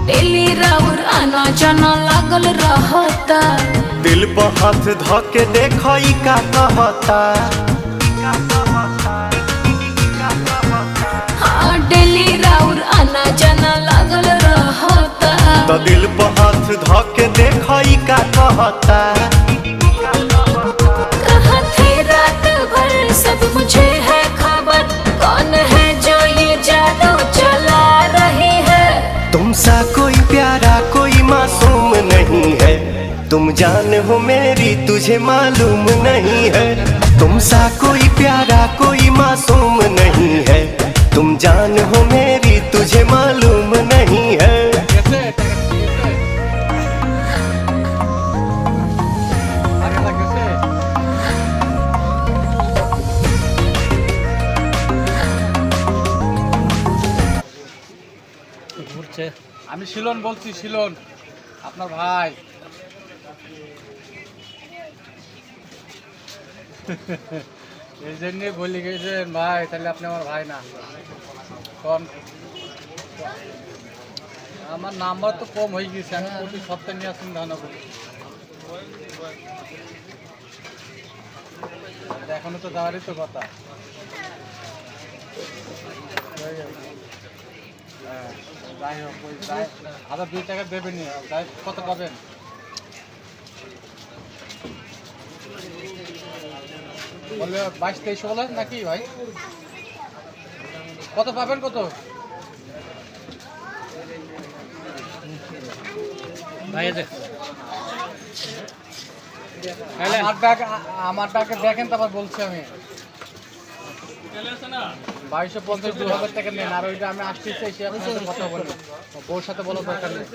Daily राउर आना जाना लागल रहता, दिल पर हाथ धके देखई का कहता। हाँ डेली राउर आना जाना लागल रहता, तो दिल पर हाथ धके देखई का कहता। कहाँ थे रात भर सब मुझे है खबर, कौन है जो ये जादू चला रही है। तुमसा कोई प्यारा कोई मासूम नहीं है, तुम जान हो मेरी तुझे मालूम नहीं है। तुमसा कोई प्यारा कोई मासूम नहीं है, तुम जान हो मेरी तुझे मालूम नहीं है। আমি শিলন বলছি, শিলন আপনার ভাই। এই জন্যে বলি গেছেন ভাই, তাহলে আপনি আমার ভাই না। কোন আমার নাম্বার তো কম হয়ে গেছে, আমি প্রতি সপ্তাহে নিয়ে আসুন ধান করি। এখনো তো যাওয়ারই তো কথা। যাই হোক, ওই যাই 1002 টাকা দেবেন, যাই কত পাবেন? বললে 22-23 বলেন নাকি ভাই? কত পাবেন কত? ভাই আমারটাকে দেখেন, তারপর বলছি আমি 2250 2000 টাকা নেন, আর ওইটা আমি আসতেছি এসে আপনার সাথে কথা বলবো, বউর সাথে বলার দরকার নেই।